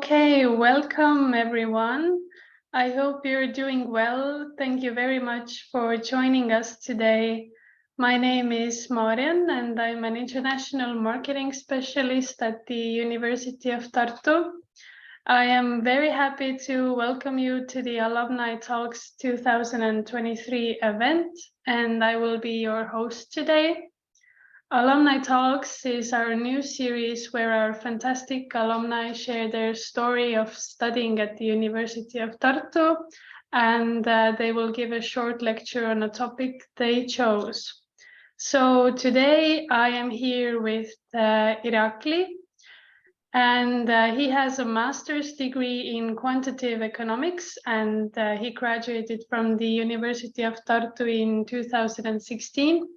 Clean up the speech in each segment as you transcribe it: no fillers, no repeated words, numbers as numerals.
Okay, welcome everyone. I hope you're doing well. Thank you very much for joining us today. My name is Marian and I'm an international marketing specialist at the University of Tartu. I am very happy to welcome you to the Alumni Talks 2023 event, and I will be your host today. Alumni Talks is our new series where our fantastic alumni share their story of studying at the University of Tartu, and they will give a short lecture on a topic they chose. So today I am here with Irakli, and he has a master's degree in Quantitative Economics, and he graduated from the University of Tartu in 2016.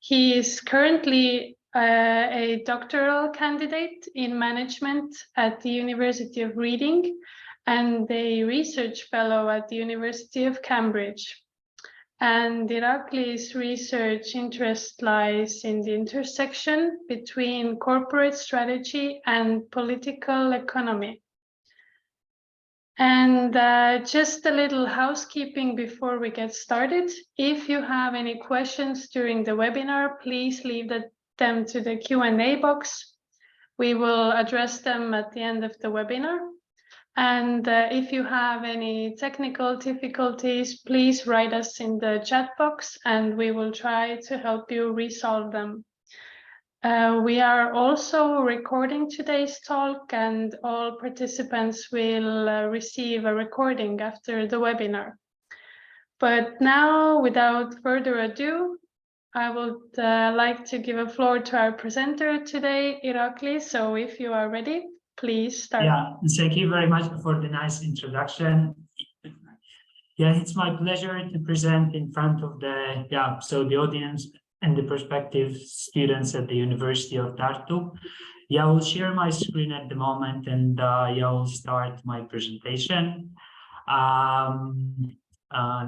He is currently a doctoral candidate in management at the University of Reading and a research fellow at the University of Cambridge. And Irakli's research interest lies in the intersection between corporate strategy and political economy. And just a little housekeeping before we get started. If you have any questions during the webinar, please leave them to the Q&A box. We will address them at the end of the webinar. And if you have any technical difficulties, please write us in the chat box and we will try to help you resolve them. We are also recording today's talk, and all participants will receive a recording after the webinar. But now, without further ado, I would like to give a floor to our presenter today, Irakli. So if you are ready, please start. Yeah, thank you very much for the nice introduction. Yeah, it's my pleasure to present in front of the audience and the prospective students at the University of Tartu. Yeah, I will share my screen at the moment, and I will start my presentation.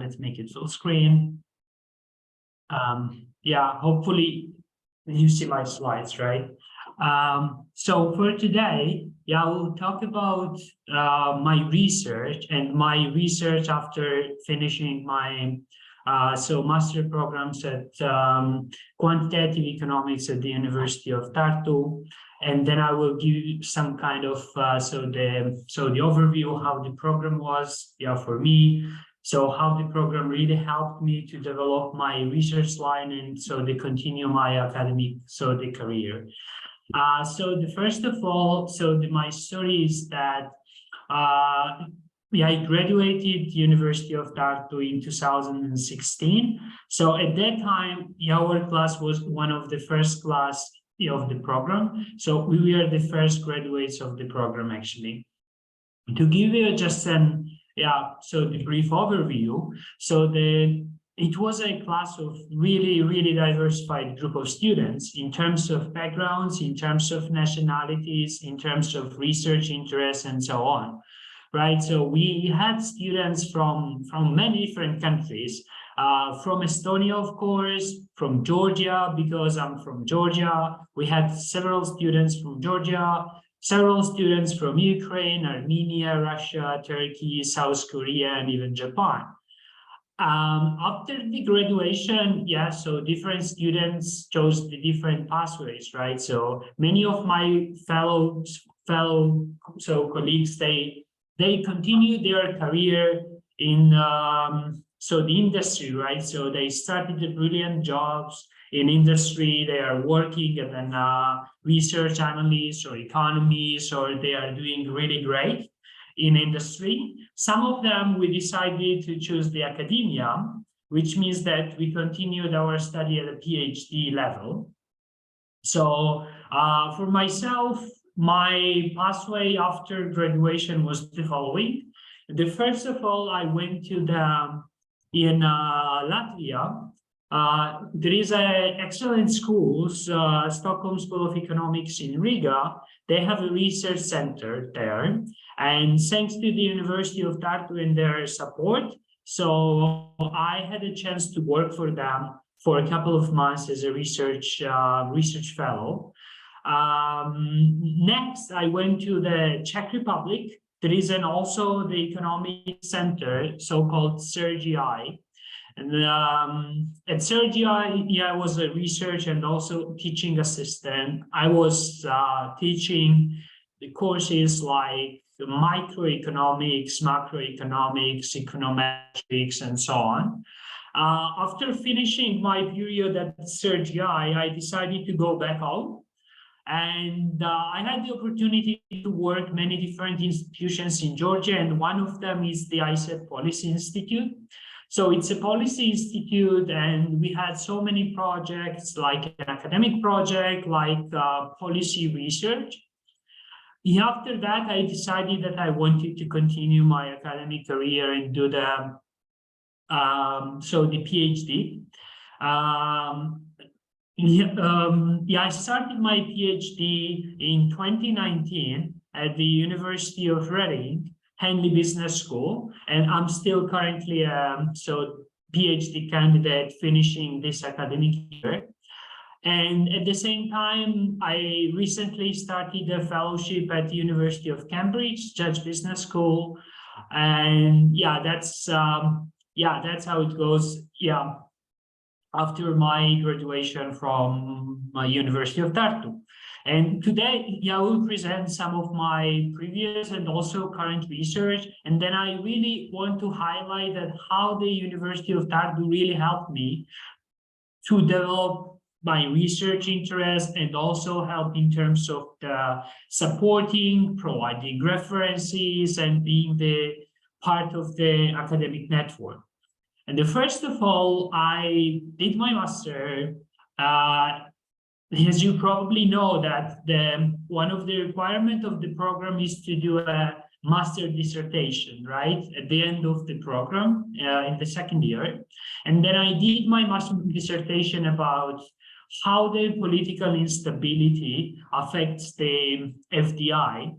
Let's make it full screen. Yeah, hopefully you see my slides, right? So for today, I will talk about my research after finishing my master programs at Quantitative Economics at the University of Tartu, and then I will give you some kind of the overview how the program was for me. So how the program really helped me to develop my research line and to continue my academic career. First of all, my story is that I graduated University of Tartu in 2016. So at that time, our class was one of the first class of the program. So we were the first graduates of the program, actually. To give you just the brief overview. It was a class of really diversified group of students in terms of backgrounds, in terms of nationalities, in terms of research interests, and so on. Right, so we had students from many different countries, from Estonia, of course, from Georgia, because I'm from Georgia. We had several students from Georgia, several students from Ukraine, Armenia, Russia, Turkey, South Korea, and even Japan. After the graduation, different students chose the different pathways, right? So many of my fellow colleagues, they continue their career in the industry, right? So they started the brilliant jobs in industry. They are working as an research analyst or economist, or they are doing really great in industry. Some of them, we decided to choose the academia, which means that we continued our study at a PhD level. So for myself, my pathway after graduation was the following. First of all, I went to in Latvia. There is an excellent school, Stockholm School of Economics in Riga. They have a research center there. And thanks to the University of Tartu and their support, so I had a chance to work for them for a couple of months as a research fellow. Next, I went to the Czech Republic. There is also the economic center, so-called CERGI. And at CERGI, yeah, I was a research and also teaching assistant. I was teaching the courses like microeconomics, macroeconomics, econometrics, and so on. After finishing my period at CERGI, I decided to go back home. And I had the opportunity to work many different institutions in Georgia, and one of them is the ISET Policy Institute. So it's a policy institute, and we had so many projects, like an academic project, like policy research. After that, I decided that I wanted to continue my academic career and do the PhD. I started my PhD in 2019 at the University of Reading, Henley Business School, and I'm still currently a PhD candidate finishing this academic year. And at the same time, I recently started a fellowship at the University of Cambridge, Judge Business School, and that's how it goes. Yeah. After my graduation from my University of Tartu. And today, I will present some of my previous and also current research. And then I really want to highlight that how the University of Tartu really helped me to develop my research interest and also help in terms of the supporting, providing references, and being the part of the academic network. And first of all, I did my master. As you probably know, that one of the requirements of the program is to do a master dissertation, right? At the end of the program, in the second year. And then I did my master dissertation about how the political instability affects the FDI.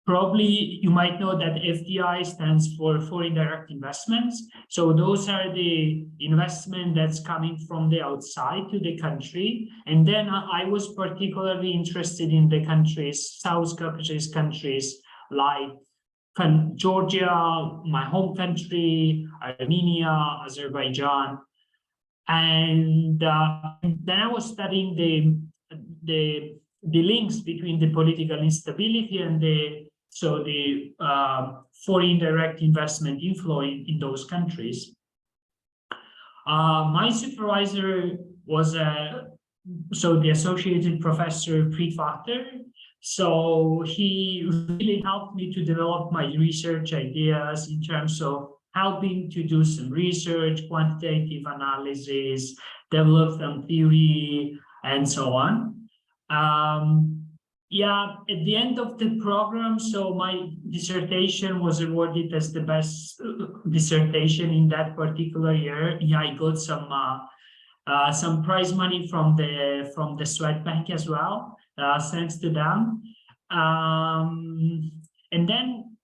Probably you might know that FDI stands for foreign direct investments. So those are the investment that's coming from the outside to the country. And then I was particularly interested in the countries, South Caucasus countries like Georgia, my home country, Armenia, Azerbaijan. And then I was studying the links between the political instability and the foreign direct investment inflow in those countries. My supervisor was the associated professor Privater. So he really helped me to develop my research ideas in terms of helping to do some research, quantitative analysis, develop some theory, and so on. At the end of the program, so my dissertation was awarded as the best dissertation in that particular year. I got some prize money from the Swedbank as well, thanks to them. And then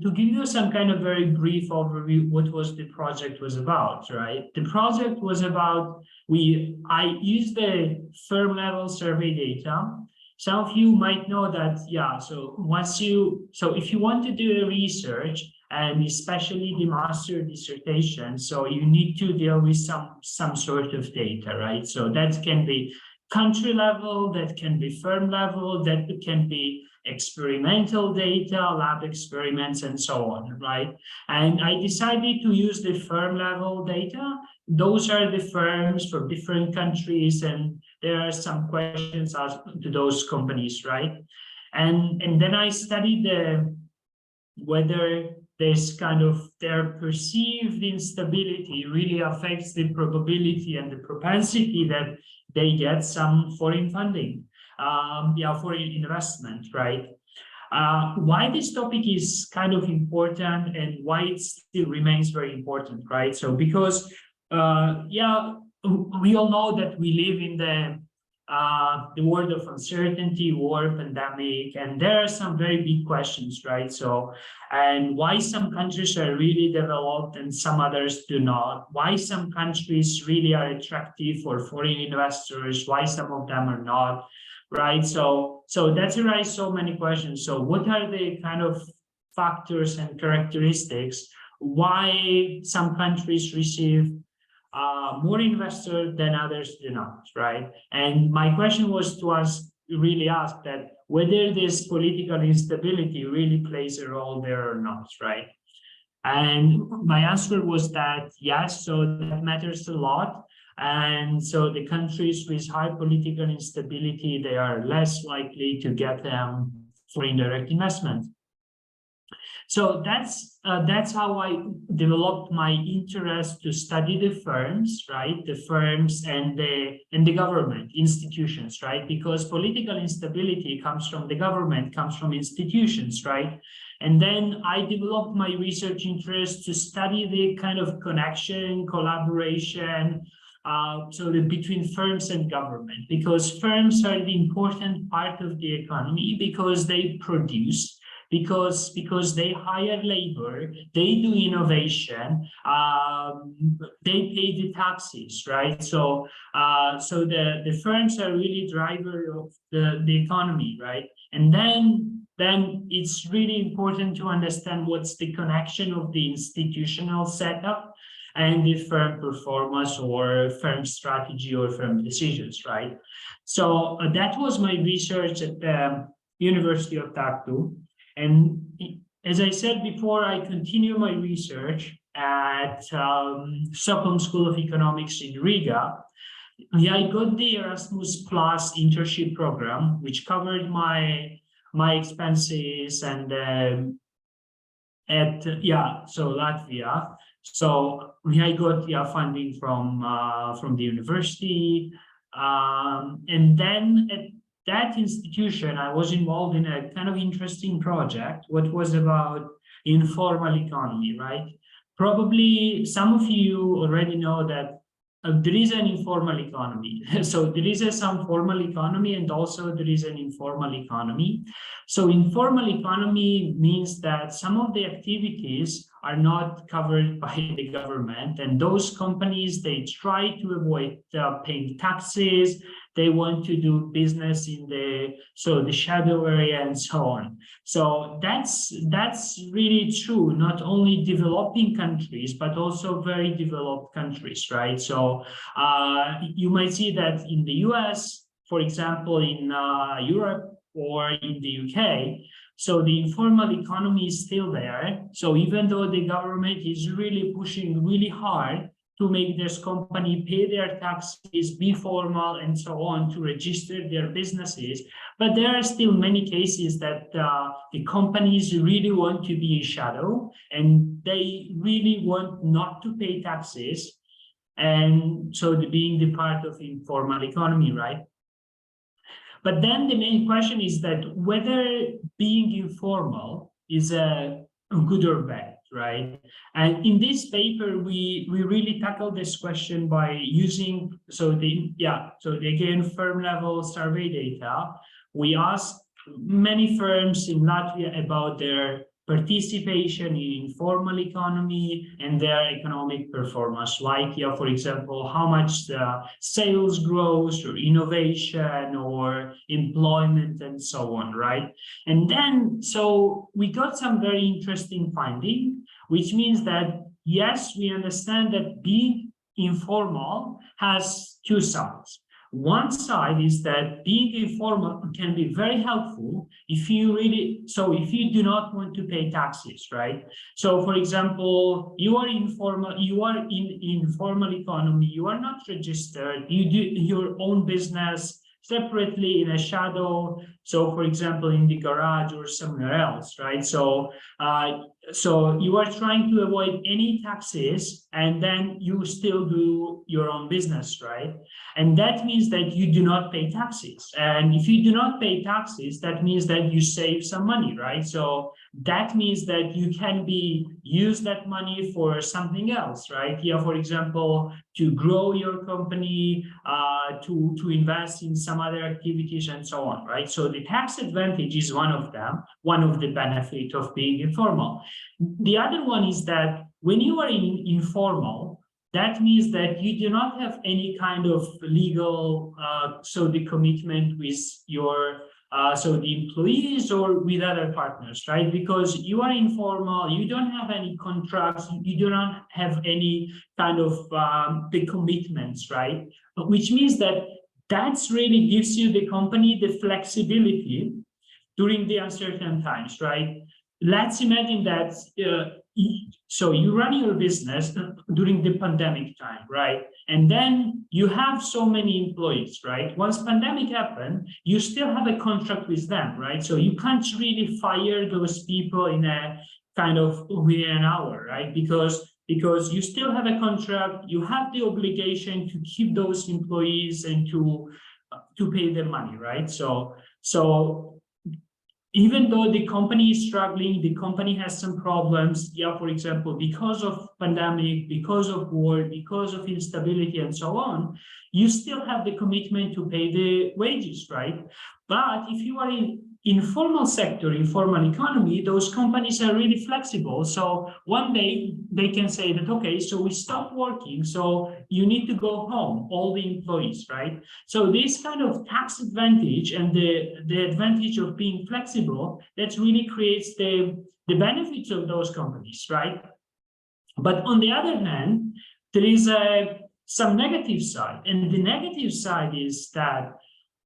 to give you some kind of very brief overview, what was the project was about, right? The project was about, I used the firm level survey data. Some of you might know that, so if you want to do a research, and especially the master dissertation, so you need to deal with some sort of data, right? So that can be country level, that can be firm level, that can be experimental data, lab experiments, and so on, right? And I decided to use the firm level data. Those are the firms for different countries, and there are some questions asked to those companies, right? And then I studied whether this kind of their perceived instability really affects the probability and the propensity that they get some foreign funding, foreign investment, right? Why this topic is kind of important and why it still remains very important, right? So because we all know that we live in the the world of uncertainty, war, pandemic, and there are some very big questions, right? So, and why some countries are really developed and some others do not, why some countries really are attractive for foreign investors, why some of them are not, right? So that's raised so many questions. So what are the kind of factors and characteristics why some countries receive more investors than others do not, right? And my question was to really ask that whether this political instability really plays a role there or not, right? And my answer was that yes, so that matters a lot. And so the countries with high political instability, they are less likely to get foreign direct investment. So that's how I developed my interest to study the firms, right? The firms and the government institutions, right? Because political instability comes from the government, comes from institutions, right? And then I developed my research interest to study the kind of connection, collaboration, between firms and government, because firms are the important part of the economy because they produce, because they hire labor, they do innovation, they pay the taxes, right? So the firms are really driver of the economy, right? And then it's really important to understand what's the connection of the institutional setup and the firm performance or firm strategy or firm decisions, right? So that was my research at the University of Tartu. And as I said before, I continue my research at Stockholm School of Economics in Riga. Yeah, I got the Erasmus Plus internship program, which covered my expenses, and so Latvia. So I got funding from the university, and then at that institution, I was involved in a kind of interesting project, what was about informal economy, right? Probably some of you already know that there is an informal economy. So there is some formal economy and also there is an informal economy. So informal economy means that some of the activities are not covered by the government, and those companies, they try to avoid paying taxes. They want to do business in the shadow area and so on. So that's really true, not only developing countries, but also very developed countries, right? So you might see that in the US, for example, in Europe or in the UK, so the informal economy is still there. So even though the government is really pushing really hard to make this company pay their taxes, be formal, and so on, to register their businesses. But there are still many cases that the companies really want to be in shadow, and they really want not to pay taxes. And so being the part of the informal economy, right? But then the main question is that whether being informal is a good or bad, right? And in this paper, we really tackle this question by using again firm level survey data. We asked many firms in Latvia about their participation in informal economy and their economic performance, like, for example, how much the sales growth or innovation or employment and so on, right? And then, so we got some very interesting finding, which means that, yes, we understand that being informal has two sides. One side is that being informal can be very helpful if you do not want to pay taxes, right? So for example, you are in informal economy, you are not registered, you do your own business separately in a shadow, So for example, in the garage or somewhere else, right? So you are trying to avoid any taxes, and then you still do your own business, right? And that means that you do not pay taxes. And if you do not pay taxes, that means that you save some money, right? So that means that you can use that money for something else, right? Yeah, for example, to grow your company, to invest in some other activities and so on, right? So the tax advantage is one of them, one of the benefits of being informal. The other one is that when you are informal, that means that you do not have any kind of legal, the commitment with your the employees or with other partners, right? Because you are informal, you don't have any contracts, you do not have any kind of the commitments, right? Which means that that's really gives you the company the flexibility during the uncertain times, right? Let's imagine that so you run your business during the pandemic time, right? And then you have so many employees, right? Once pandemic happened, you still have a contract with them, right? So you can't really fire those people in a kind of within an hour, right? Because you still have a contract, you have the obligation to keep those employees and to pay them money, right? So even though the company is struggling, the company has some problems, yeah, for example, because of pandemic, because of war, because of instability and so on, you still have the commitment to pay the wages, right? But if you are in informal sector, informal economy, those companies are really flexible. So one day they can say that, okay, so we stop working, so you need to go home, all the employees, right? So this kind of tax advantage and the advantage of being flexible, that really creates the benefits of those companies, right? But on the other hand, there is some negative side. And the negative side is that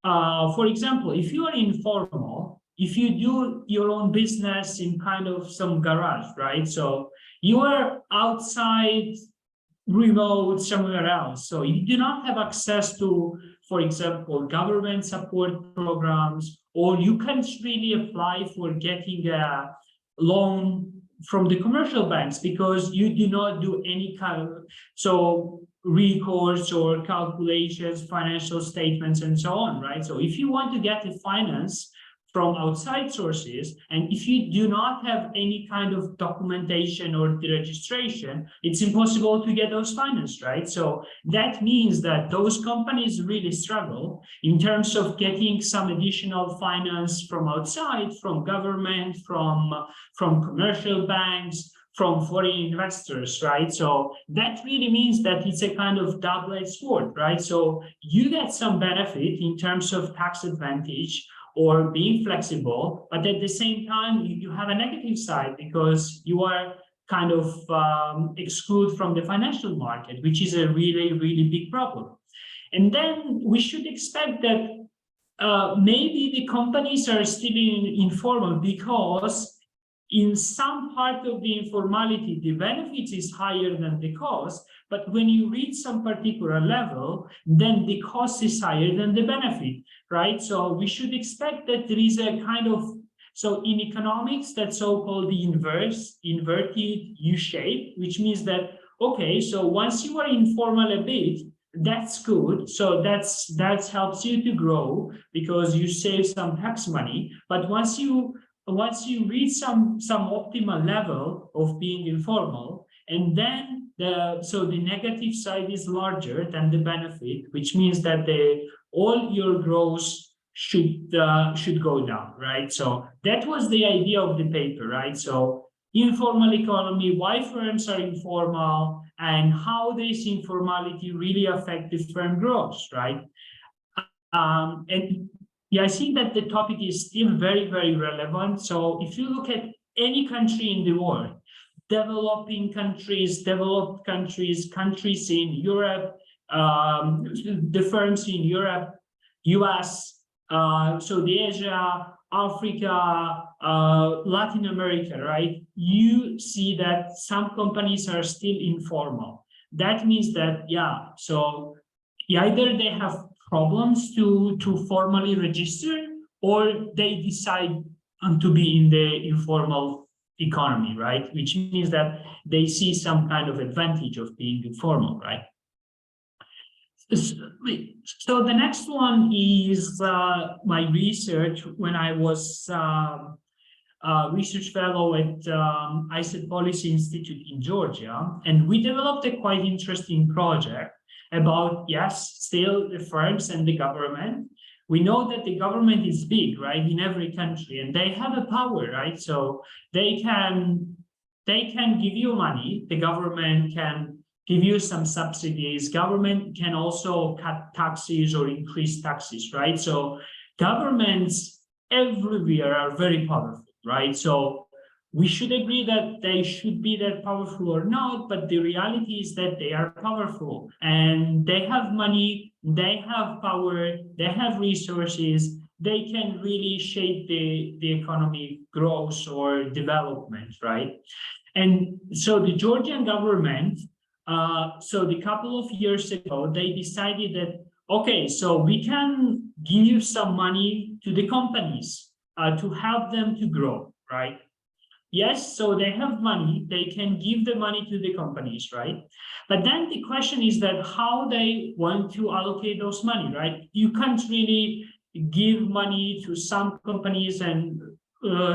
for example, if you are informal, if you do your own business in kind of some garage, right? So you are outside, remote, somewhere else. So you do not have access to, for example, government support programs, or you can't really apply for getting a loan from the commercial banks because you do not do any kind of recourse or calculations, financial statements, and so on, right? So if you want to get the finance from outside sources, and if you do not have any kind of documentation or the registration, it's impossible to get those finance, right? So that means that those companies really struggle in terms of getting some additional finance from outside, from government, from commercial banks, from foreign investors, right? So that really means that it's a kind of double-edged sword, right? So you get some benefit in terms of tax advantage or being flexible, but at the same time, you have a negative side because you are kind of excluded from the financial market, which is a really, really big problem. And then we should expect that maybe the companies are still informal because in some part of the informality, the benefits is higher than the cost, but when you reach some particular level, then the cost is higher than the benefit, right? So we should expect that there is a kind of, so in economics, that's so-called the inverted U-shape, which means that, okay, so once you are informal a bit, that's good. So that helps you to grow because you save some tax money. But once you reach some optimal level of being informal, and then the negative side is larger than the benefit, which means that all your growth should go down, right? So that was the idea of the paper, right? So informal economy, why firms are informal, and how this informality really affect the firm growth, right? And yeah, I think that the topic is still very, very relevant. So if you look at any country in the world, developing countries, developed countries, countries in Europe, the firms in Europe, US, the Asia, Africa, Latin America, right? You see that some companies are still informal. That means that, yeah, so either they have problems to formally register, or they decide to be in the informal economy, right? Which means that they see some kind of advantage of being informal, right? So the next one is my research when I was research fellow at ISET Policy Institute in Georgia, and we developed a quite interesting project about, yes, still the firms and the government. We know that the government is big, right, in every country, and they have a power, right? So they can give you money. The government can give you some subsidies. Government can also cut taxes or increase taxes, right? So governments everywhere are very powerful, right? So we should agree that they should be that powerful or not, but the reality is that they are powerful and they have money, they have power, they have resources, they can really shape the economic growth or development, right? And so the Georgian government, so the couple of years ago, they decided that, okay, so we can give some money to the companies to help them to grow, right? Yes, so they have money, they can give the money to the companies, right? But then the question is that how they want to allocate those money, right? You can't really give money to some companies and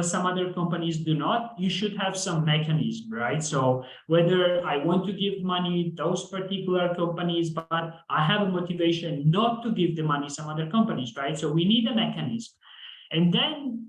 some other companies do not. You should have some mechanism, right? So whether I want to give money those particular companies, but I have a motivation not to give the money some other companies, right? So we need a mechanism. And then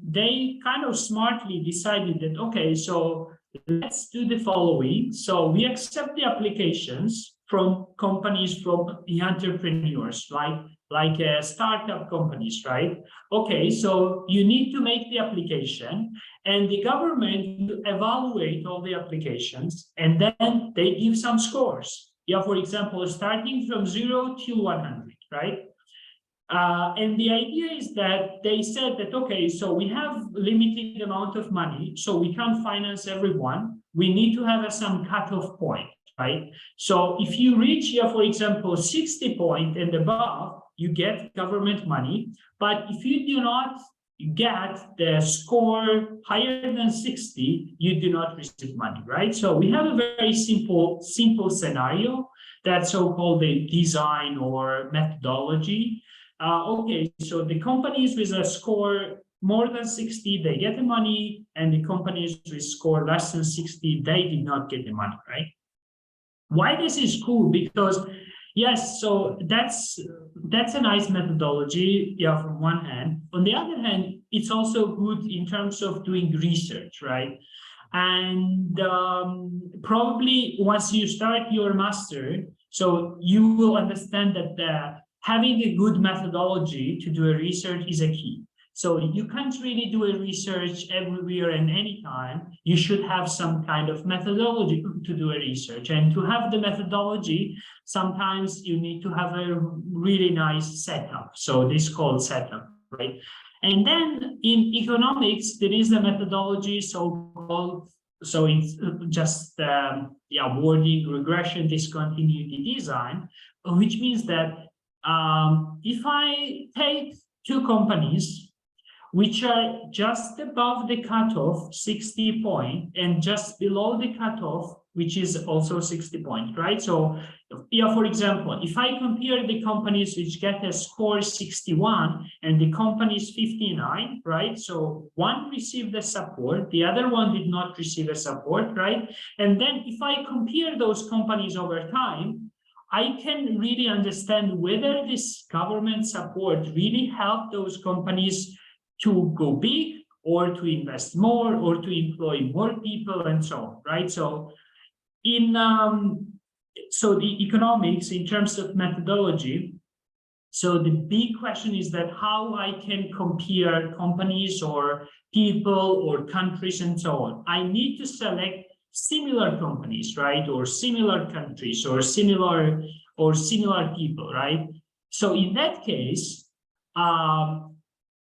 they kind of smartly decided that, okay, so let's do the following. So we accept the applications from companies, from the entrepreneurs, like startup companies, right? Okay, so you need to make the application and the government will evaluate all the applications and then they give some scores. Yeah, for example, starting from 0 to 100, right? And the idea is that they said that, okay, so we have limited amount of money, so we can't finance everyone. We need to have some cutoff point, right? So if you reach here, for example, 60 point and above, you get government money. But if you do not get the score higher than 60, you do not receive money, right? So we have a very simple scenario, that's so-called the design or methodology. Okay, so the companies with a score more than 60, they get the money, and the companies with score less than 60, they did not get the money, right? Why this is cool? Because yes, so that's a nice methodology, yeah, from one hand. On the other hand, it's also good in terms of doing research, right? And probably once you start your master, so you will understand that having a good methodology to do a research is a key. So you can't really do a research everywhere and anytime. You should have some kind of methodology to do a research. And to have the methodology, sometimes you need to have a really nice setup. So this is called setup, right? And then in economics, there is a methodology so-called, so it's just wording, regression, discontinuity design, which means that if I take two companies which are just above the cutoff, 60 point, and just below the cutoff, which is also 60 point, right? So, yeah, for example, if I compare the companies which get a score 61 and the companies 59, right? So one received the support, the other one did not receive a support, right? And then if I compare those companies over time, I can really understand whether this government support really helped those companies to go big or to invest more or to employ more people and so on, right? So so the economics in terms of methodology, so the big question is that how I can compare companies or people or countries and so on. I need to select similar companies, right? Or similar countries or similar people, right? So in that case,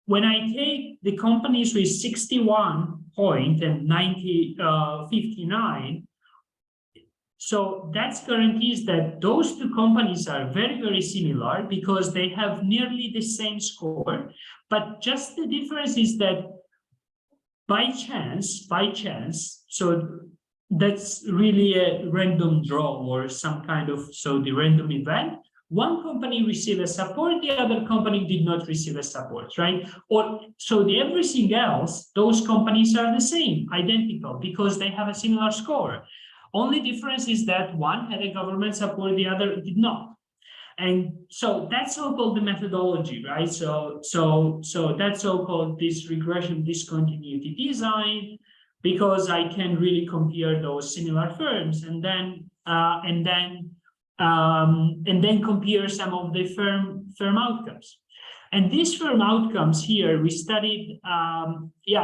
when I take the companies with 61 point and 59, so that guarantees that those two companies are very, very similar because they have nearly the same score, But just the difference is that by chance, so that's really a random draw or some kind of, so the random event, one company received a support, the other company did not receive a support, right? Or so the everything else, those companies are the same, identical, because they have a similar score. Only difference is that one had a government support, the other did not. And so that's all called the methodology, right? So that's all called this regression discontinuity design, because I can really compare those similar firms and then compare some of the firm outcomes. And these firm outcomes here, we studied,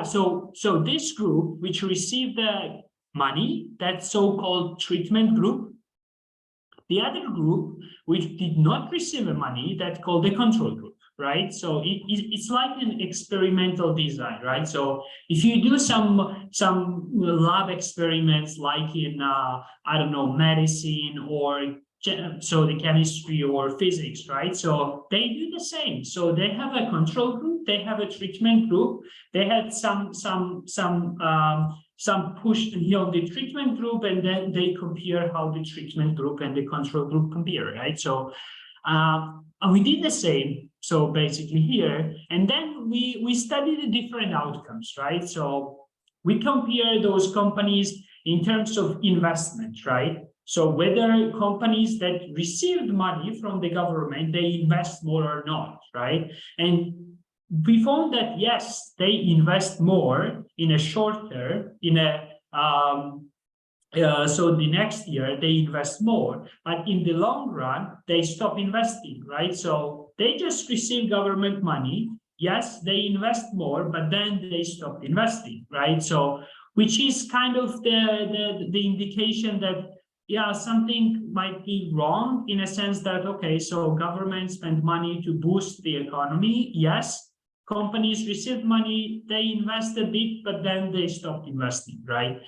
so this group which received the money, that so-called treatment group, the other group which did not receive the money, that's called the control group, right? So it's like an experimental design, right? So if you do some lab experiments like in, I don't know, medicine or so the chemistry or physics, right? So they do the same. So they have a control group, they have a treatment group, they had some push on the treatment group, and then they compare how the treatment group and the control group compare, right? So we did the same, so basically here, and then we studied the different outcomes, right? So we compare those companies in terms of investment, right? So whether companies that received money from the government, they invest more or not, right? And we found that yes, they invest more in a short term, so the next year they invest more, but in the long run they stop investing, right? So they just receive government money. Yes, they invest more, but then they stop investing, right? So which is kind of the indication that something might be wrong, in a sense that, okay, so government spend money to boost the economy. Yes, companies received money, they invest a bit, but then they stopped investing, right?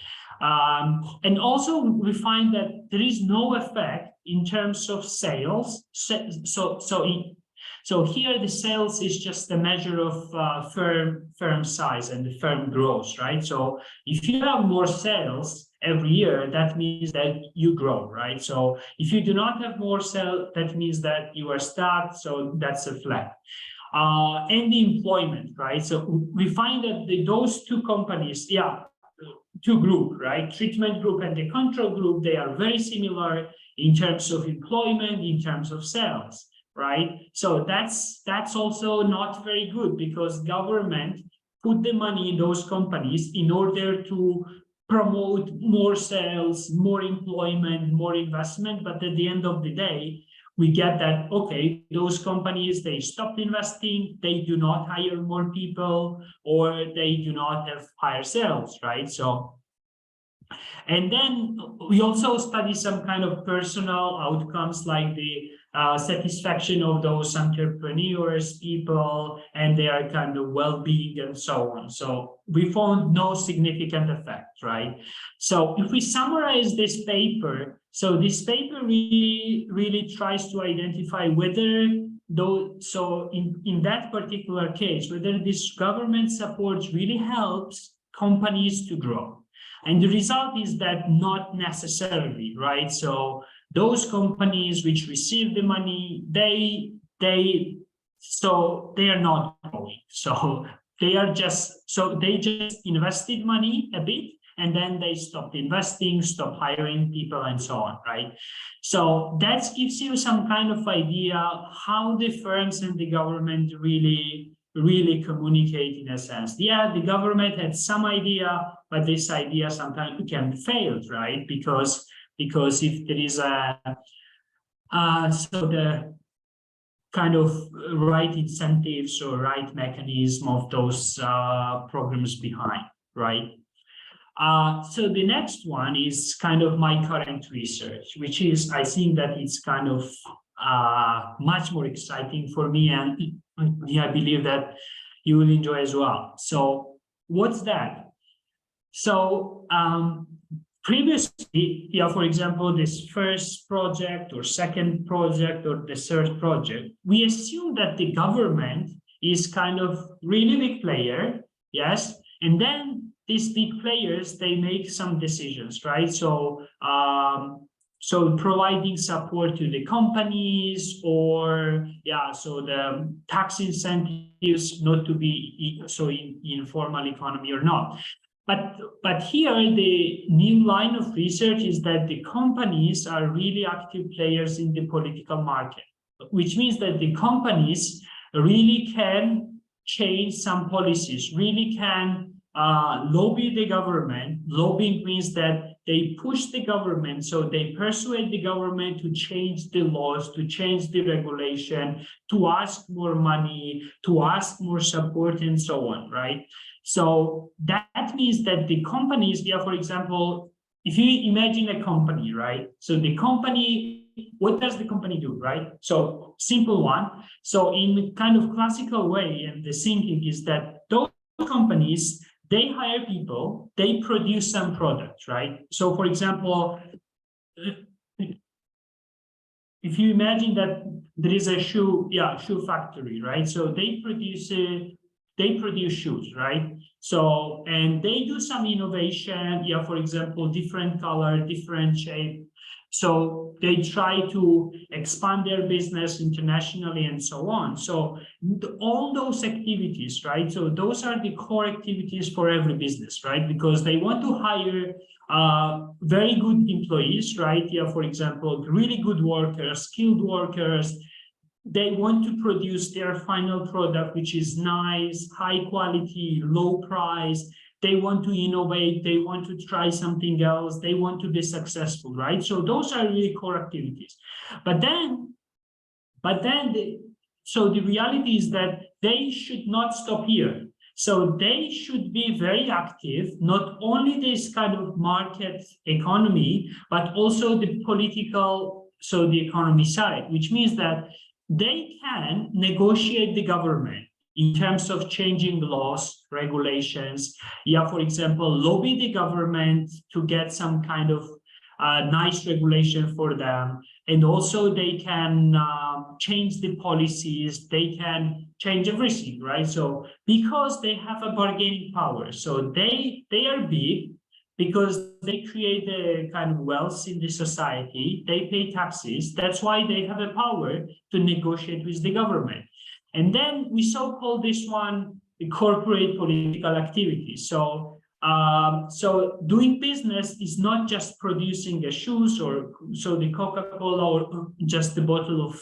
And also we find that there is no effect in terms of sales. So here the sales is just a measure of firm size and the firm growth, right? So if you have more sales every year, that means that you grow, right? So if you do not have more sales, that means that you are stuck. So that's a flat. And the employment, right? So we find that those two companies, two group, right? Treatment group and the control group, they are very similar in terms of employment, in terms of sales, right? So that's also not very good, because government put the money in those companies in order to promote more sales, more employment, more investment. But at the end of the day, we get that, okay, those companies, they stopped investing, they do not hire more people, or they do not have higher sales, right? So, and then we also study some kind of personal outcomes, like the satisfaction of those entrepreneurs, people, and their kind of well-being and so on. So we found no significant effect, right? So if we summarize this paper, so this paper really tries to identify whether in that particular case, whether this government support really helps companies to grow. And the result is that not necessarily, right? So those companies which receive the money, they are not growing. So they just invested money a bit, and then they stopped investing, stopped hiring people, and so on, right? So that gives you some kind of idea how the firms and the government really communicate, in a sense. Yeah, the government had some idea, but this idea sometimes can fail, right? Because if there is the kind of right incentives or right mechanism of those programs behind, right? So the next one is kind of my current research, which is, I think that it's kind of much more exciting for me, and I believe that you will enjoy as well. So what's that? So previously, for example, this first project or second project or the third project, we assumed that the government is kind of really big player, yes, and then these big players, they make some decisions, right? So so providing support to the companies, or so the tax incentives not to be so in informal economy or not. But here the new line of research is that the companies are really active players in the political market, which means that the companies really can change some policies, really can lobby the government. Lobbying means that they push the government, so they persuade the government to change the laws, to change the regulation, to ask more money, to ask more support, and so on, right? So that means that the companies, for example, if you imagine a company, right? So the company, what does the company do, right? So simple one. So in kind of classical way, and the thinking is that those companies, they hire people, they produce some products, right? So for example, if you imagine that there is a shoe factory, right? So they produce shoes, right? So, and they do some innovation, for example, different color, different shape. So they try to expand their business internationally and so on. So all those activities, right? So those are the core activities for every business, right? Because they want to hire very good employees, right? For example, really good workers, skilled workers. They want to produce their final product, which is nice, high quality, low price. They want to innovate. They want to try something else. They want to be successful, right? So those are really core activities. So the reality is that they should not stop here. So they should be very active, not only this kind of market economy, but also the political, so the economy side, which means that they can negotiate the government in terms of changing laws, regulations. For example, lobby the government to get some kind of nice regulation for them. And also they can change the policies, they can change everything, right? So because they have a bargaining power, so they are big, because they create a kind of wealth in the society, they pay taxes. That's why they have a power to negotiate with the government. And then we so-call this one the corporate political activity. So doing business is not just producing a shoes or so the Coca-Cola or just the bottle of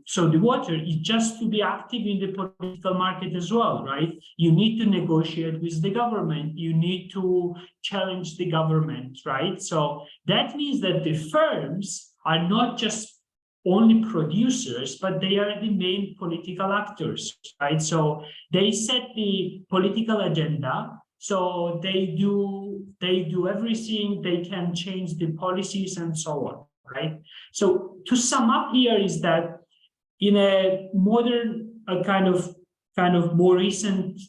so the water is just to be active in the political market as well, right? You need to negotiate with the government. You need to challenge the government, right? So that means that the firms are not just only producers, but they are the main political actors, right? So they set the political agenda. So they do everything. They can change the policies and so on, right? So to sum up here is that in a modern kind of more recent,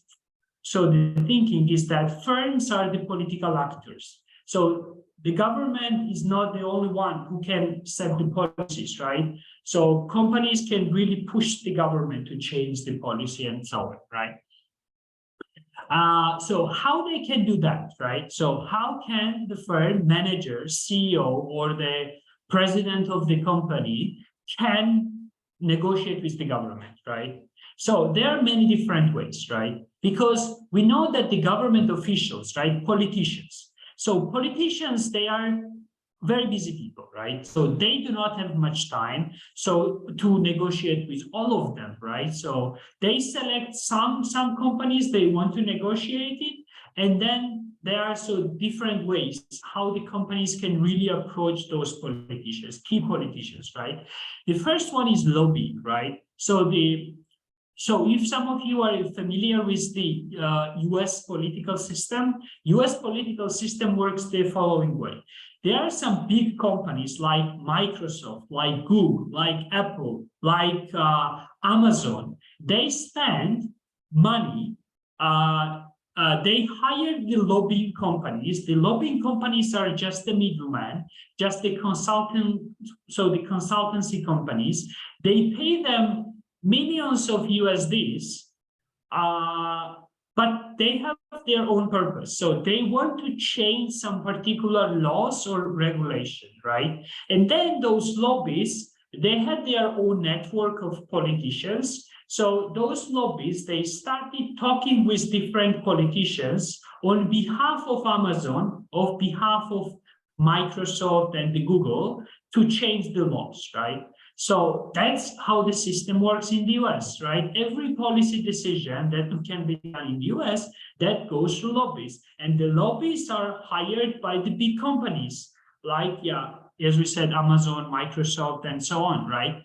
so the thinking is that firms are the political actors. So the government is not the only one who can set the policies, right? So companies can really push the government to change the policy and so on, right? So how they can do that, right? So how can the firm manager, CEO, or the president of the company can negotiate with the government, right? So there are many different ways, right? Because we know that the government officials, right, politicians. So politicians, they are very busy people, right? So they do not have much time so to negotiate with all of them, right? So they select some companies they want to negotiate it, and then there are so different ways how the companies can really approach those politicians, key politicians, right? The first one is lobbying, right? So if some of you are familiar with the US political system, US political system works the following way. There are some big companies like Microsoft, like Google, like Apple, like Amazon. They spend money. They hire the lobbying companies. The lobbying companies are just the middleman, just the consultant. So the consultancy companies, they pay them millions of USDs, but they have their own purpose. So they want to change some particular laws or regulation, right? And then those lobbies, they had their own network of politicians. So those lobbies, they started talking with different politicians on behalf of Amazon, on behalf of Microsoft and the Google to change the laws, right? So that's how the system works in the US, right? Every policy decision that can be done in the US, that goes through lobbies. And the lobbies are hired by the big companies, like, as we said, Amazon, Microsoft, and so on, right?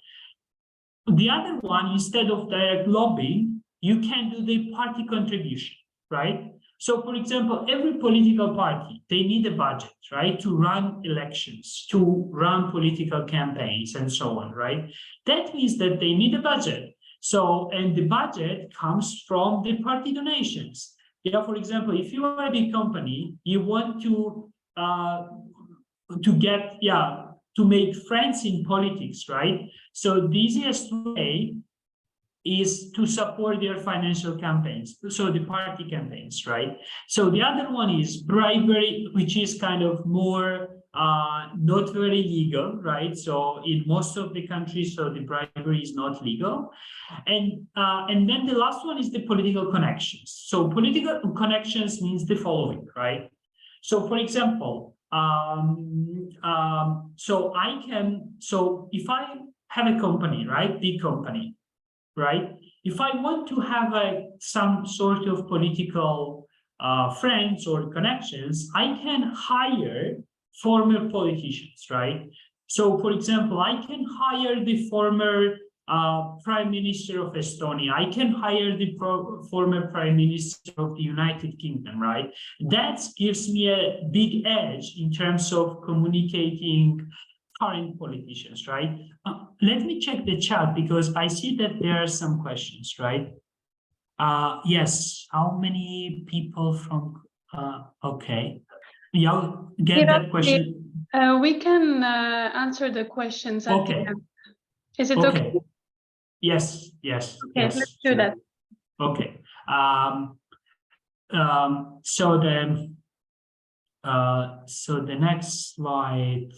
The other one, instead of direct lobbying, you can do the party contribution, right? So, for example, every political party, they need a budget, right, to run elections, to run political campaigns, and so on, right? That means that they need a budget. So, and the budget comes from the party donations. For example, if you are a big company, you want to get, to make friends in politics, right? So the easiest way is to support their financial campaigns, so the party campaigns, right? So the other one is bribery, which is kind of more not very legal, right? So in most of the countries, so the bribery is not legal. And then the last one is the political connections. So political connections means the following, right? So for example, so if I have a company, right, big company, right? If I want to have some sort of political friends or connections, I can hire former politicians, right? So, for example, I can hire the former Prime Minister of Estonia. I can hire the former Prime Minister of the United Kingdom, right? That gives me a big edge in terms of communicating current politicians, right? Let me check the chat because I see that there are some questions, right? Yes, how many people from, okay. I'll get that question. We can answer the questions at the end. Is it okay? Yes. Okay, let's do that. Okay. So the next slide.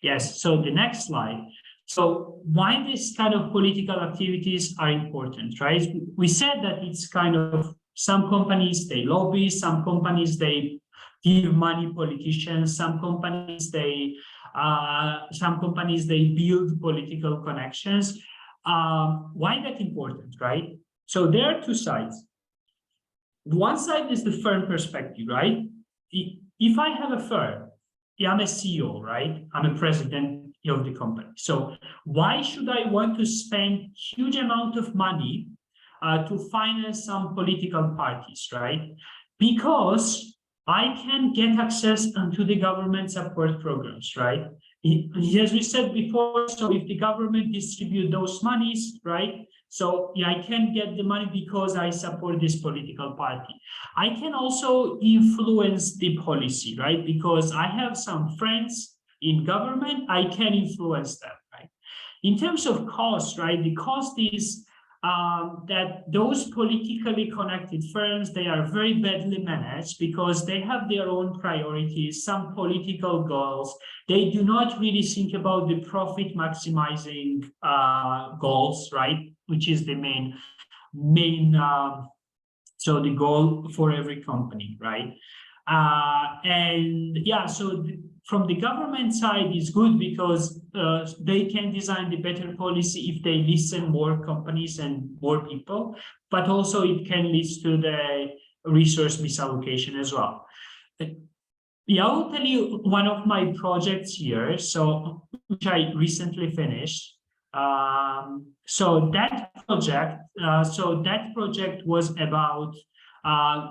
Yes, so the next slide. So why this kind of political activities are important, right? We said that it's kind of some companies, they lobby, some companies, they give money politicians, some companies, they build political connections. Why that important, right? So there are two sides. One side is the firm perspective, right? If I have a firm, I'm a CEO, right? I'm a president of the company. So why should I want to spend huge amount of money to finance some political parties, right? Because I can get access to the government support programs, right? As we said before, so if the government distribute those monies, right? So I can get the money because I support this political party. I can also influence the policy, right? Because I have some friends in government, I can influence them, right? In terms of cost, right? The cost is that those politically connected firms, they are very badly managed because they have their own priorities, some political goals. They do not really think about the profit maximizing goals, right? Which is the main so the goal for every company, right? From the government side is good because they can design the better policy if they listen more companies and more people, but also it can lead to the resource misallocation as well. I'll tell you one of my projects here, which I recently finished. So that project was about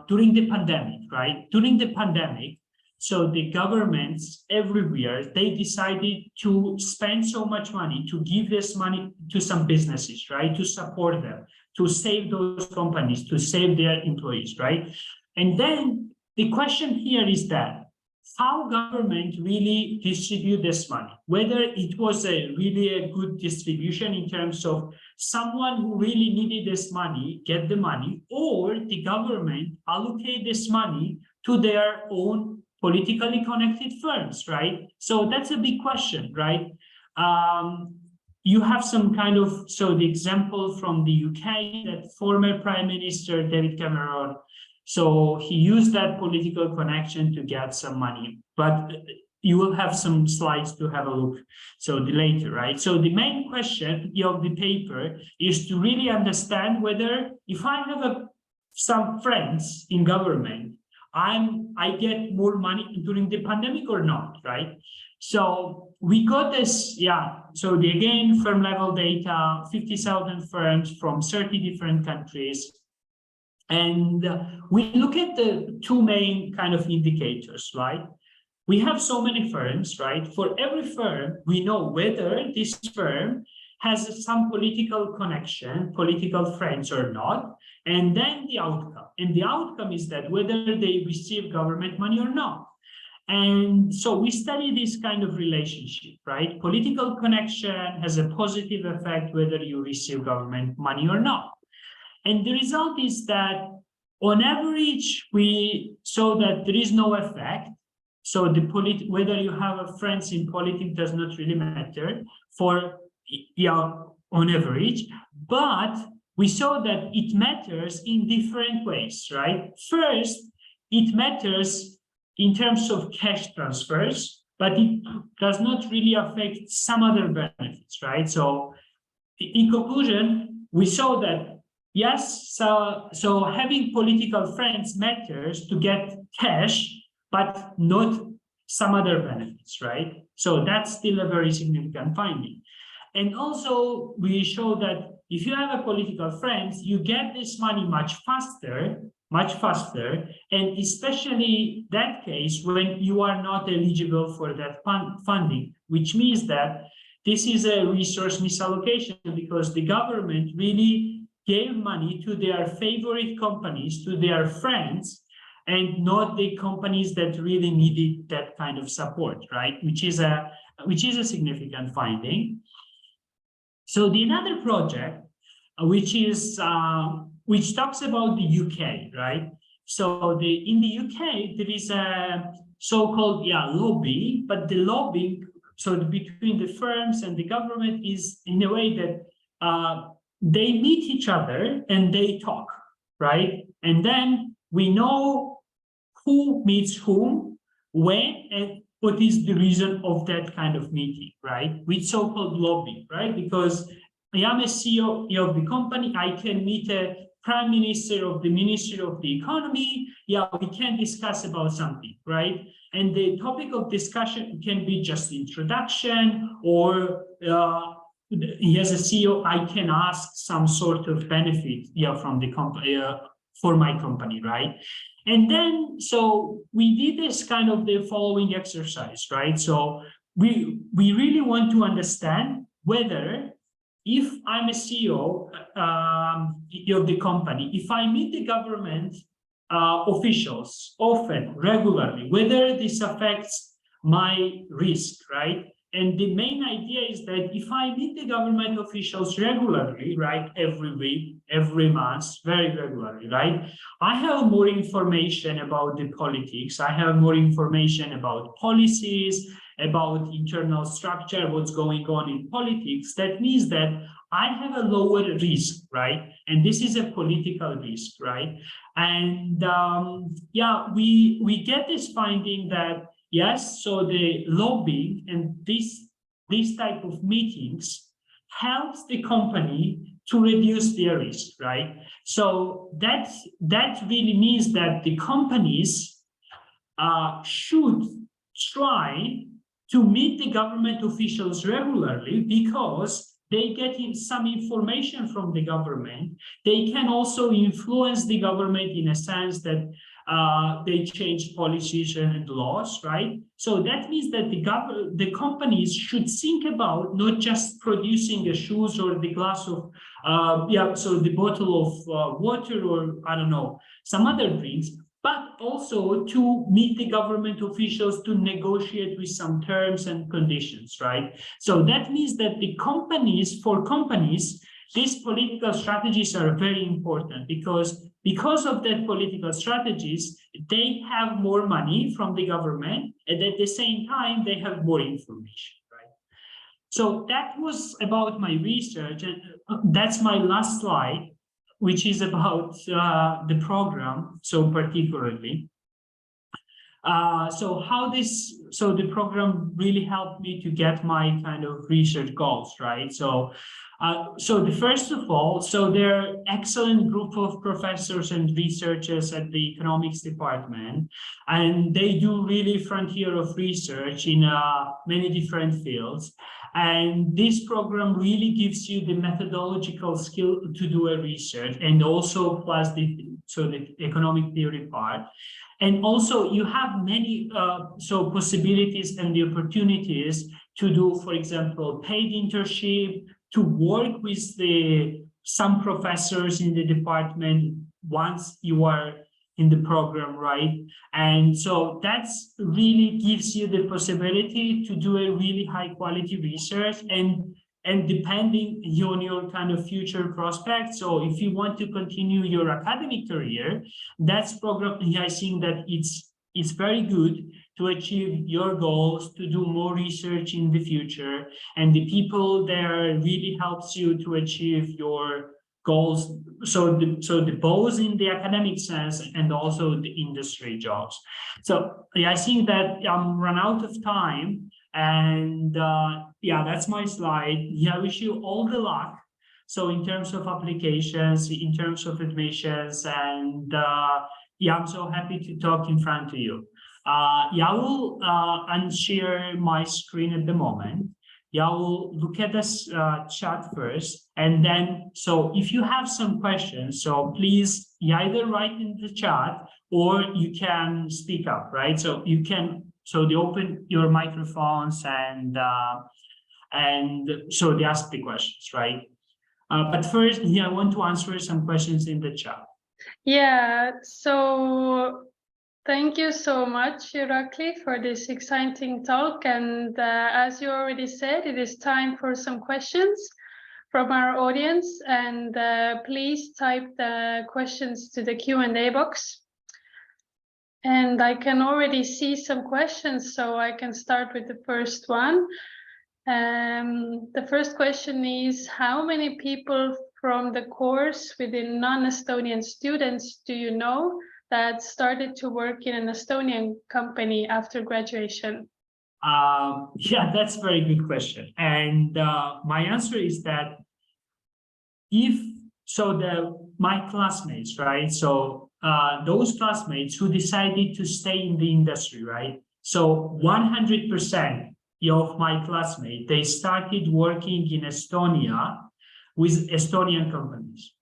during the pandemic, right? During the pandemic, so the governments everywhere, they decided to spend so much money to give this money to some businesses, right? To support them, to save those companies, to save their employees, right? And then the question here is that how government really distribute this money, whether it was really a good distribution in terms of someone who really needed this money get the money, or the government allocate this money to their own politically connected firms, right? So that's a big question, right? You have some kind of, so the example from the UK, that former Prime Minister David Cameron, so he used that political connection to get some money, but you will have some slides to have a look, so the later, right? So the main question of the paper is to really understand whether if I have some friends in government, I get more money during the pandemic or not, right? So we got this, so again, firm level data, 50,000 firms from 30 different countries. And we look at the two main kind of indicators, right? We have so many firms, right? For every firm, we know whether this firm has some political connection, political friends or not, and then the outcome. And the outcome is that whether they receive government money or not. And so we study this kind of relationship, right? Political connection has a positive effect whether you receive government money or not. And the result is that on average, we saw that there is no effect. So whether you have a friends in politics does not really matter for, on average, but we saw that it matters in different ways, right? First, it matters in terms of cash transfers, but it does not really affect some other benefits, right? So in conclusion, we saw that yes, so having political friends matters to get cash, but not some other benefits, right? So that's still a very significant finding. And also we show that if you have a political friends, you get this money much faster, and especially that case when you are not eligible for that funding, which means that this is a resource misallocation because the government really gave money to their favorite companies, to their friends, and not the companies that really needed that kind of support, right? Which is a significant finding. So the another project, which talks about the UK, right? So in the UK there is a so-called lobby, but the lobbying, so between the firms and the government is in a way that they meet each other and they talk, right? And then we know who meets whom, when, and what is the reason of that kind of meeting, right? With so-called lobbying, right? Because I am a CEO of the company, I can meet a prime minister of the Ministry of the Economy, we can discuss about something, right? And the topic of discussion can be just introduction, or as a CEO, I can ask some sort of benefit from the company, for my company, right? And then, so we did this kind of the following exercise, right? So we really want to understand whether, if I'm a CEO of the company, if I meet the government officials often, regularly, whether this affects my risk, right? And the main idea is that if I meet the government officials regularly, right, every week, every month, very regularly, right, I have more information about the politics, I have more information about policies, about internal structure, what's going on in politics. That means that I have a lower risk, right? And this is a political risk, right? And we get this finding that yes, so the lobbying and this type of meetings helps the company to reduce their risk, right? So that really means that the companies should try to meet the government officials regularly because they get some information from the government. They can also influence the government in a sense that they change policies and laws, right? So that means that the companies should think about not just producing the shoes or the glass of, so the bottle of water or I don't know, some other drinks, but also to meet the government officials to negotiate with some terms and conditions, right? So that means that for companies, these political strategies are very important because of that political strategies, they have more money from the government, and at the same time, they have more information, right? So that was about my research, and that's my last slide, which is about the program, so particularly. So the program really helped me to get my kind of research goals, right? So first of all, so there are excellent group of professors and researchers at the economics department, and they do really frontier of research in many different fields. And this program really gives you the methodological skill to do a research, and also plus the economic theory part. And also you have many possibilities and the opportunities to do, for example, paid internship, to work with some professors in the department once you are in the program, right? And so that's really gives you the possibility to do a really high quality research, and depending on your kind of future prospects. So if you want to continue your academic career, that's program, I think that it's very good to achieve your goals, to do more research in the future. And the people there really helps you to achieve your goals. So both in the academic sense and also the industry jobs. So I think that I'm run out of time. And yeah, that's my slide. Yeah, I wish you all the luck. So in terms of applications, in terms of admissions, and yeah, I'm so happy to talk in front of you. Yeah, I will unshare my screen at the moment. Yeah, I will look at this chat first, and then, so if you have some questions, so please either write in the chat or you can speak up, right? So you can, so they open your microphones and so they ask the questions, right? But first, yeah, I want to answer some questions in the chat. Yeah, so thank you so much, Irakli, for this exciting talk. And as you already said, it is time for some questions from our audience. And please type the questions to the Q&A box. And I can already see some questions, so I can start with the first one. The first question is, how many people from the course within non-Estonian students do you know that started to work in an Estonian company after graduation? Yeah, that's a very good question. And my answer is that my classmates, right? So those classmates who decided to stay in the industry, right? So 100% of my classmates, they started working in Estonia with Estonian companies.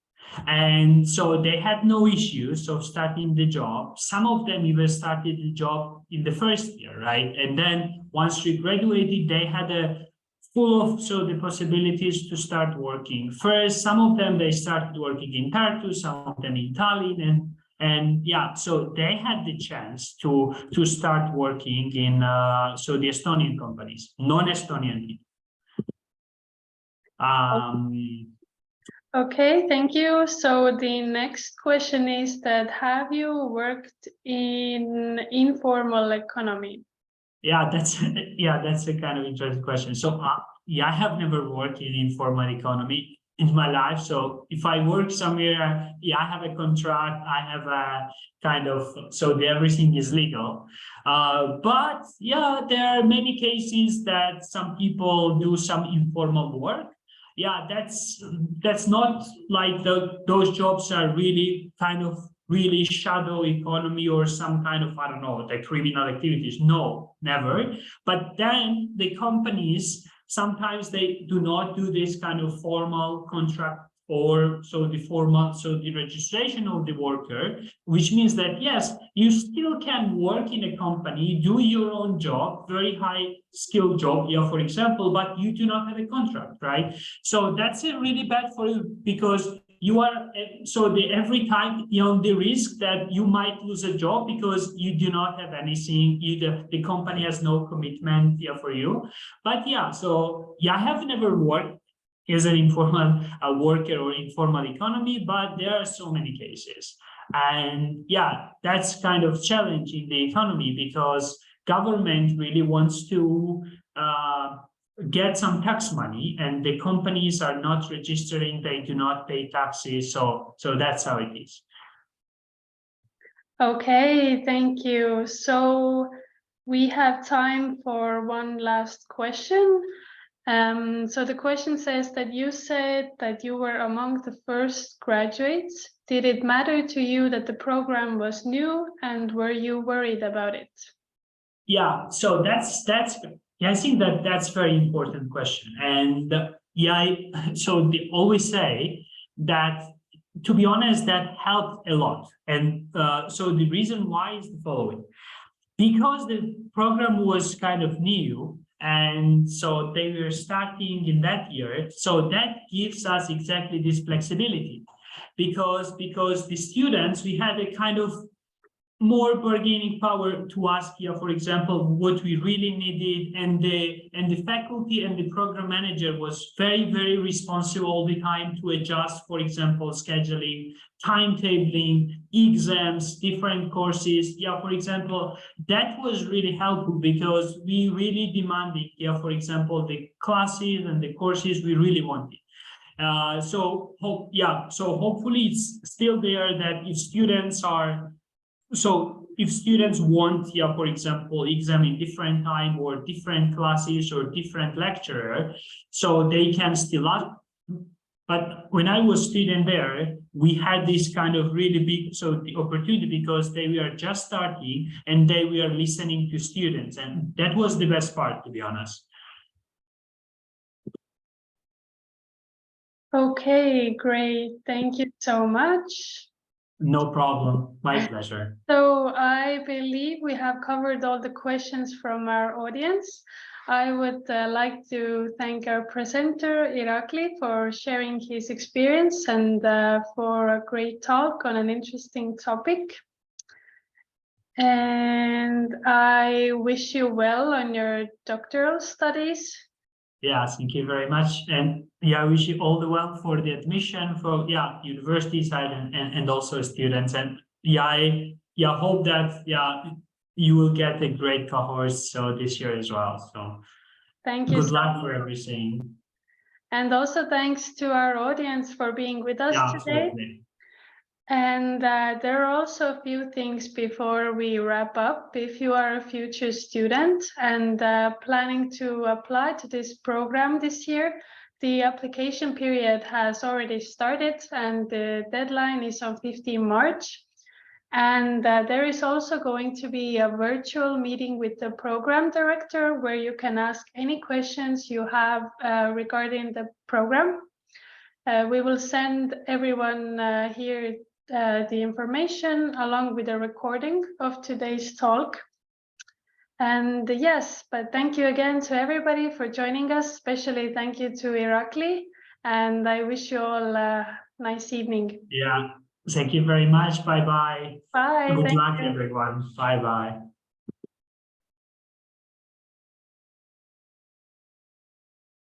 And so they had no issues of starting the job. Some of them even started the job in the first year, right? And then once we graduated, they had a full of the possibilities to start working. First, some of them, they started working in Tartu, some of them in Tallinn, and yeah, so they had the chance to start working in the Estonian companies, non-Estonian people. Okay, thank you. So the next question is that, have you worked in informal economy? Yeah, that's a kind of interesting question. So yeah, I have never worked in informal economy in my life. So if I work somewhere, yeah, I have a contract, I have a kind of, everything is legal. But yeah, there are many cases that some people do some informal work. Yeah, that's not like those jobs are really kind of really shadow economy or some kind of, I don't know, the criminal activities. No, never. But then the companies, sometimes they do not do this kind of formal contract or the registration of the worker, which means that, yes, you still can work in a company, do your own job, very high skill job, yeah, for example, but you do not have a contract, right? So that's really bad for you, because you are so every time the risk that you might lose a job because you do not have anything, the company has no commitment for you. But yeah, so yeah, I have never worked as an informal worker or informal economy, but there are so many cases. And yeah, that's kind of challenging the economy because government really wants to get some tax money, and the companies are not registering, they do not pay taxes. So that's how it is. Okay, thank you. So we have time for one last question. So the question says that you said that you were among the first graduates. Did it matter to you that the program was new, and were you worried about it? Yeah, so that's yeah, I think that's very important question. And yeah, so they always say that, to be honest, that helped a lot. And so the reason why is the following: because the program was kind of new, and so they were starting in that year, so that gives us exactly this flexibility, because the students, we had a kind of more bargaining power to ask, for example, what we really needed, and the faculty and the program manager was very, very responsive all the time to adjust, for example, scheduling, timetabling, exams, different courses. For example, that was really helpful because we really demanded, for example, the classes and the courses we really wanted. So hopefully it's still there, that if students are, so if students want, for example, exam in different time or different classes or different lecturer, so they can still ask. But when I was student there, we had this kind of really big, so the opportunity, because they were just starting and they were listening to students, and that was the best part, to be honest. Okay, great. Thank you so much. No problem. My pleasure. So I believe we have covered all the questions from our audience. I would like to thank our presenter, Irakli, for sharing his experience and for a great talk on an interesting topic. And I wish you well on your doctoral studies. Yeah, thank you very much. And yeah, I wish you all the well for the admission for university side and also students. And I hope that you will get a great cohort so this year as well. So thank you. Good luck for everything. And also thanks to our audience for being with us today. Absolutely. And there are also a few things before we wrap up. If you are a future student and planning to apply to this program this year, the application period has already started and the deadline is on 15 March. And there is also going to be a virtual meeting with the program director where you can ask any questions you have regarding the program. We will send everyone here the information along with a recording of today's talk. And yes, but thank you again to everybody for joining us. Especially thank you to Irakli, and I wish you all a nice evening. Yeah, thank you very much. Bye-bye. Bye. Good luck, everyone. Bye-bye.